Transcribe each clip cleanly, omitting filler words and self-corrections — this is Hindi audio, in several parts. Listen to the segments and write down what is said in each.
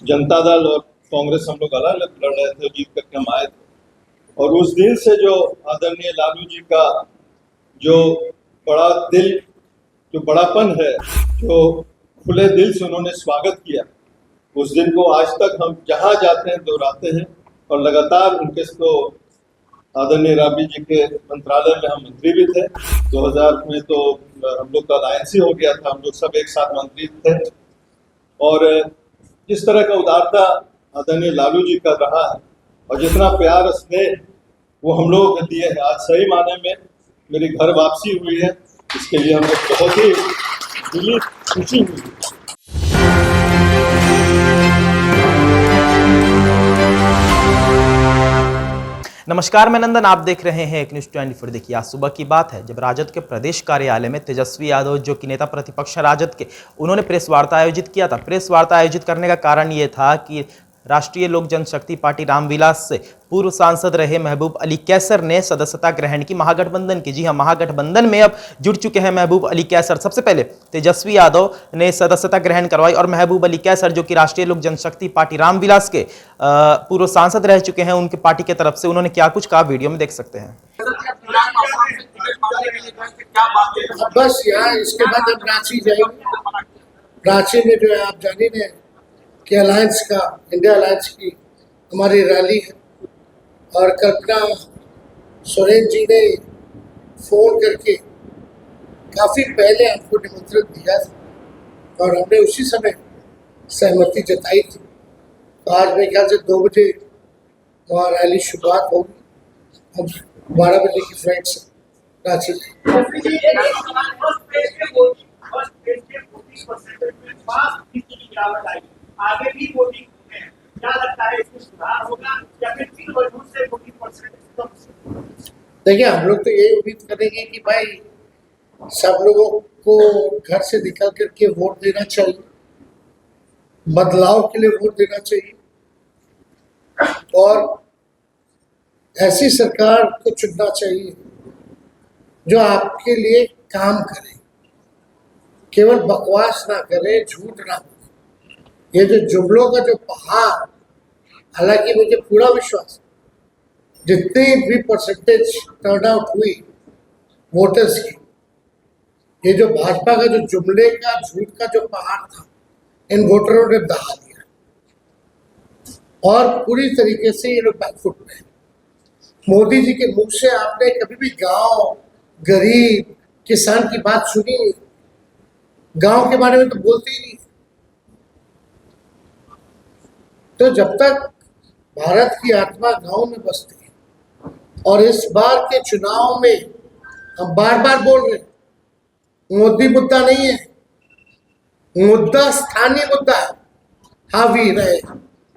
जनता दल और कांग्रेस हम लोग अलग अलग लड़ रहे थे, जीत करके हम आए थे। और उस दिन से जो आदरणीय लालू जी का जो बड़ा दिल, जो बड़ापन है, जो खुले दिल से उन्होंने स्वागत किया, उस दिन को आज तक हम जहां जाते हैं दोहराते हैं। और लगातार उनके तो आदरणीय राबड़ी जी के मंत्रालय में हम मंत्री भी थे। 2000 में तो हम लोग का अलायंस ही हो गया था, हम लोग सब एक साथ मंत्री थे। और जिस तरह का उदारता आदरणीय लालू जी का रहा है और जितना प्यार स्नेह वो हम लोगों को दिए हैं, आज सही माने में मेरी घर वापसी हुई है, इसके लिए हम लोग बहुत ही दिली खुशी हुई। नमस्कार, मैं नंदन, आप देख रहे हैं एक न्यूज़ 24। देखिए, आज सुबह की बात है जब राजद के प्रदेश कार्यालय में तेजस्वी यादव, जो कि नेता प्रतिपक्ष राजद के, उन्होंने प्रेस वार्ता आयोजित किया था। प्रेस वार्ता आयोजित करने का कारण ये था कि राष्ट्रीय लोक जनशक्ति पार्टी रामविलास से पूर्व सांसद रहे महबूब अली कैसर ने सदस्यता ग्रहण की महागठबंधन की। जी हां, महागठबंधन में अब जुड़ चुके हैं महबूब अली कैसर। सबसे पहले तेजस्वी यादव ने सदस्यता ग्रहण करवाई और महबूब अली कैसर, जो कि राष्ट्रीय लोक जनशक्ति पार्टी रामविलास के पूर्व सांसद रह चुके हैं, उनके पार्टी की तरफ से उन्होंने क्या कुछ कहा, वीडियो में देख सकते हैं। बस यहाँ इसके बाद हम रांची जाएंगे। रांची में जो है आप जानिए ना कि अलायंस का, इंडिया अलायंस की हमारी रैली है और कल्पना सोरेन जी ने फोन करके काफ़ी पहले हमको निमंत्रण दिया था और हमने उसी समय सहमति जताई थी। तो आज मेरे ख्याल से 2 बजे वहाँ रैली शुरुआत होगी। हम 12 बजे की फ्लाइट से रांची आगे भी वोटिंग है, क्या लगता है इसमें सुधार होगा या फिर 3 वजहों से 40%? देखिए, हम लोग तो यही उम्मीद करेंगे कि भाई सब लोगों को घर से निकल करके वोट देना चाहिए, बदलाव के लिए वोट देना चाहिए और ऐसी सरकार को चुनना चाहिए जो आपके लिए काम करे, केवल बकवास ना करे, झूठ ना करे। ये जो जुमलों का जो पहाड़, हालांकि मुझे पूरा विश्वास जितनी भी परसेंटेज टर्नआउट हुई वोटर्स की, ये जो भाजपा का जो जुमले का, झूठ का जो पहाड़ था, इन वोटरों ने दहा दिया और पूरी तरीके से ये लोग बैकफुट में। मोदी जी के मुख से आपने कभी भी गांव, गरीब, किसान की बात सुनी नहीं। गांव के बारे में तो बोलते ही नहीं। तो जब तक भारत की आत्मा गांव में बसती है और इस बार के चुनाव में हम बार बार बोल रहे हैं, मोदी मुद्दा नहीं है, मुद्दा स्थानीय मुद्दा है, हावी रहे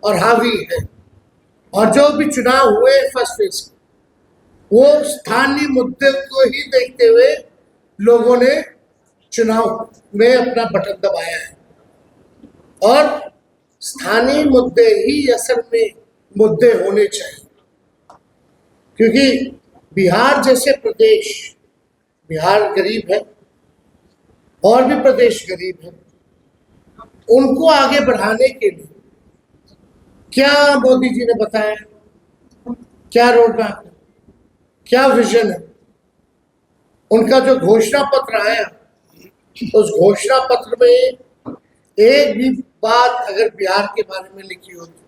और हावी है। और जो भी चुनाव हुए फर्स्ट फेज, वो स्थानीय मुद्दे को ही देखते हुए लोगों ने चुनाव में अपना बटन दबाया है और स्थानीय मुद्दे ही असल में मुद्दे होने चाहिए। क्योंकि बिहार जैसे प्रदेश, बिहार गरीब है और भी प्रदेश गरीब है, उनको आगे बढ़ाने के लिए क्या मोदी जी ने बताया, क्या रोड मैप है, क्या विजन है। उनका जो घोषणा पत्र आया, उस घोषणा पत्र में एक भी बात अगर बिहार के बारे में लिखी होती,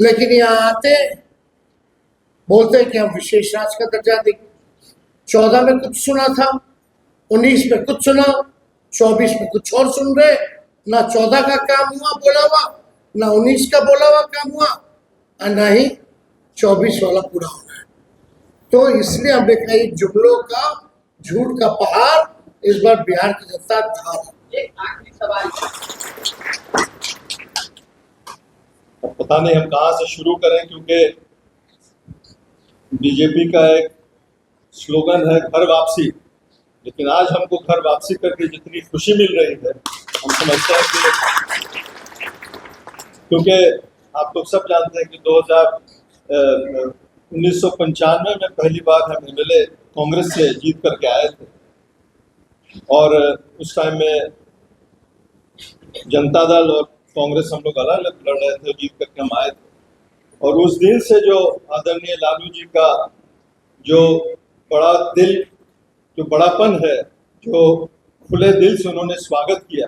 लेकिन यहाँ आते बोलते हैं कि हम विशेष राज्य का दर्जा देंगे। 14 में कुछ सुना था, 19 में कुछ सुना, 24 में कुछ और सुन रहे। ना 14 का काम हुआ बोला हुआ, ना 19 का बोला हुआ काम हुआ और ना ही 24 वाला पूरा होना है। तो इसलिए हमने कहा जुमलों का, झूठ का पहाड़ इस बार बिहार की जनता धार। एक आखिरी सवाल, पता नहीं हम कहाँ से शुरू करें, क्योंकि बीजेपी का एक स्लोगन है घर वापसी, लेकिन आज हमको घर वापसी करके जितनी खुशी मिल रही है, हम समझते हैं कि, क्योंकि आप लोग सब जानते हैं कि 1995 में पहली बार हम MLA कांग्रेस से जीत करके आए थे और उस टाइम में जनता दल और कांग्रेस हम लोग अलग अलग लड़ रहे थे, जीत करके हम आए थे। और उस दिन से जो आदरणीय लालू जी का जो बड़ा दिल, जो बड़ापन है, जो खुले दिल से उन्होंने स्वागत किया,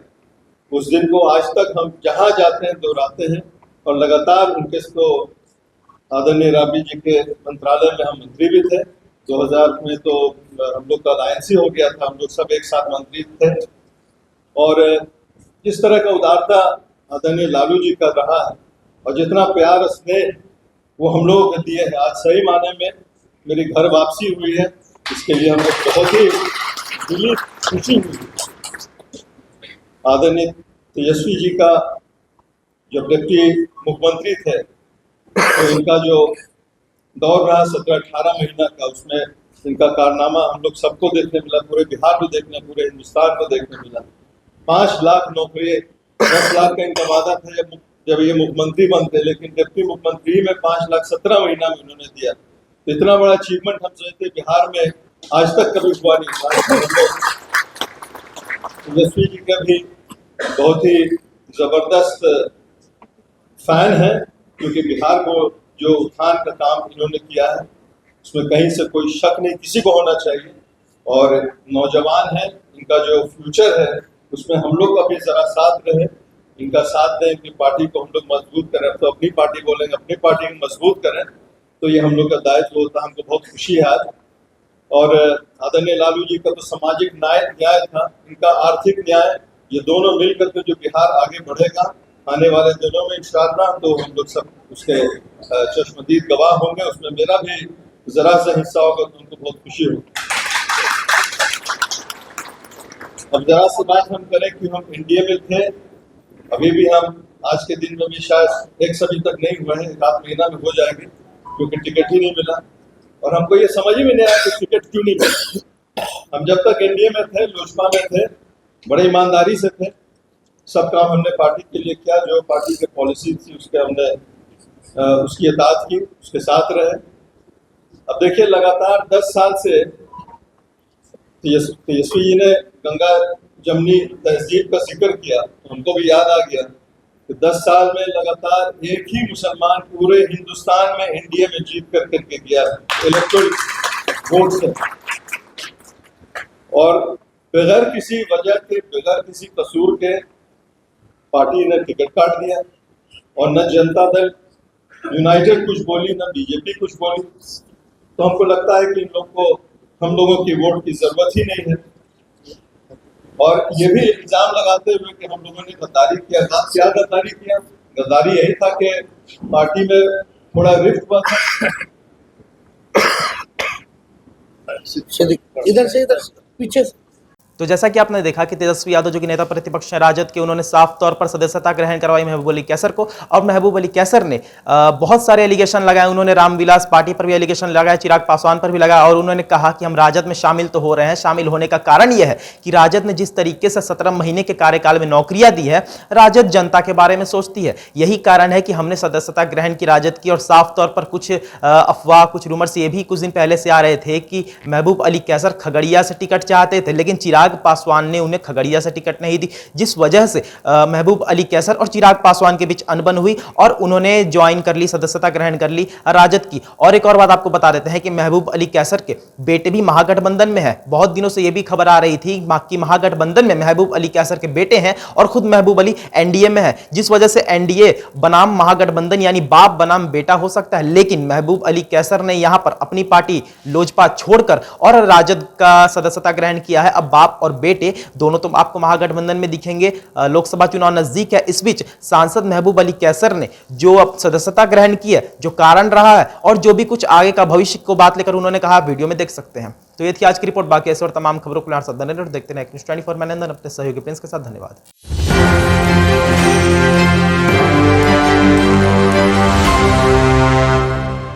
उस दिन को आज तक हम जहाँ जाते हैं दोहराते हैं। और लगातार उनके तो आदरणीय राबड़ी जी के मंत्रालय में हम मंत्री भी थे। 2000 में तो हम लोग का अलायंस ही हो गया था, हम लोग सब एक साथ मंत्री थे। और जिस तरह का उदारता आदरणीय लालू जी का रहा है और जितना प्यार स्नेह वो हम लोगों को दिए हैं, आज सही माने में मेरी घर वापसी हुई है, इसके लिए हमें बहुत ही दिली खुशी हुई। आदरणीय तेजस्वी जी का जब डिप्टी मुख्यमंत्री थे तो इनका जो दौर रहा 17-18 महीना का, उसमें इनका कारनामा हम लोग सबको देखने मिला, पूरे बिहार को देखने, पूरे हिंदुस्तान को देखने मिला। 5 लाख नौकरी, 10 लाख का इनका वादा था जब ये मुख्यमंत्री बनते, लेकिन डिप्टी मुख्यमंत्री में 5 लाख 17 महीना में उन्होंने दिया। तो इतना बड़ा अचीवमेंट हम सोचते बिहार में आज तक कभी हुआ नहीं। तेजस्वी जी का भी बहुत ही जबरदस्त फैन है, क्योंकि बिहार को जो उत्थान का काम इन्होंने किया है उसमें कहीं से कोई शक नहीं किसी को होना चाहिए। और नौजवान है, इनका जो फ्यूचर है उसमें हम लोग का भी जरा साथ रहे, इनका साथ दें कि पार्टी को हम लोग मजबूत करें। तो अपनी पार्टी बोलेंगे, अपनी पार्टी को मजबूत करें, तो ये हम लोग का दायित्व होता है। हमको बहुत खुशी है आज। और आदरणीय लालू जी का तो सामाजिक न्याय था, इनका आर्थिक न्याय, ये दोनों मिलकर के जो बिहार आगे बढ़ेगा आने वाले दिनों में इंशाअल्लाह, तो हम लोग सब उसके चश्मदीद गवाह होंगे। उसमें मेरा भी जरा सा हिस्सा होगा तो उनको बहुत खुशी होगी। अब जरा सी बात हम करें कि हम एनडीए में थे, अभी भी हम आज के दिन में भी शायद एक सभी तक नहीं हुए हैं, 1 महीना में हो जाएंगे, क्योंकि टिकट ही नहीं मिला। और हमको ये समझ ही में नहीं आया कि टिकट क्यों नहीं मिला। हम जब तक एनडीए में थे, लोजपा में थे, बड़े ईमानदारी से थे, सब काम हमने पार्टी के लिए किया, जो पार्टी की पॉलिसी थी उसके हमने उसकी इताअत की, उसके साथ रहे। अब देखिए लगातार 10 साल से तेजस्वी जी ने गंगा जमनी तहजीब का जिक्र किया, तो हमको भी याद आ गया कि 10 साल में लगातार एक ही मुसलमान पूरे हिंदुस्तान में एनडीए में जीत करके गया इलेक्टोरल वोट से, और बगैर किसी वजह के, बगैर किसी कसूर के पार्टी ने टिकट काट दिया। और न जनता दल यूनाइटेड कुछ बोली, न बीजेपी कुछ बोली। तो हमको लगता है कि हम लोगों की वोट की जरूरत ही नहीं है। और ये भी इल्जाम लगाते हुए कि हम लोगों ने गद्दारी किया। क्या गद्दारी किया? गद्दारी यही था कि पार्टी में थोड़ा रिफ्ट हुआ था। इधर से पीछे से। तो जैसा कि आपने देखा कि तेजस्वी यादव जो कि नेता प्रतिपक्ष हैं राजद के, उन्होंने साफ तौर पर सदस्यता ग्रहण करवाई महबूब अली कैसर को। और महबूब अली कैसर ने बहुत सारे एलिगेशन लगाए। उन्होंने रामविलास पार्टी पर भी एलिगेशन लगाया, चिराग पासवान पर भी लगाया, और उन्होंने कहा कि हम राजद में शामिल तो हो रहे हैं। शामिल होने का कारण यह है कि राजद ने जिस तरीके से 17 महीने के कार्यकाल में नौकरियां दी है, राजद जनता के बारे में सोचती है। यही कारण है कि हमने सदस्यता ग्रहण की राजद की। और साफ तौर पर कुछ अफवाह, कुछ रूमर्स ये भी कुछ दिन पहले से आ रहे थे कि महबूब अली कैसर खगड़िया से टिकट चाहते थे, लेकिन चिराग पासवान ने उन्हें खगड़िया से टिकट नहीं दी, जिस वजह से महबूब अली कैसर और चिराग पासवान के बीच अनबन हुई और उन्होंने ज्वाइन कर ली, सदस्यता ग्रहण कर ली राजद की। और एक और बात आपको बता देते हैं कि महबूब अली कैसर के बेटे भी महागठबंधन में है। बहुत दिनों से यह भी खबर आ रही थी कि महागठबंधन में महबूब अली कैसर के बेटे हैं और खुद महबूब अली एनडीए में है, जिस वजह से एनडीए बनाम महागठबंधन यानी बाप बनाम बेटा हो सकता है। लेकिन महबूब अली कैसर ने यहां पर अपनी पार्टी लोजपा छोड़कर और राजद का सदस्यता ग्रहण किया है। अब बाप और बेटे दोनों तो आपको महागठबंधन में दिखेंगे। लोकसभा चुनाव नजदीक है, इस बीच सांसद महबूब अली कैसर ने जो अब सदस्यता ग्रहण की है, जो कारण रहा है और जो भी कुछ आगे का भविष्य को बात लेकर उन्होंने कहा, वीडियो में देख सकते हैं। तो ये थी आज की रिपोर्ट। बाकी ऐसे और तमाम खबरों को देखते रहे न्यूज़ 24। मैं नंदन अपने सहयोगी प्रिंस के साथ। धन्यवाद।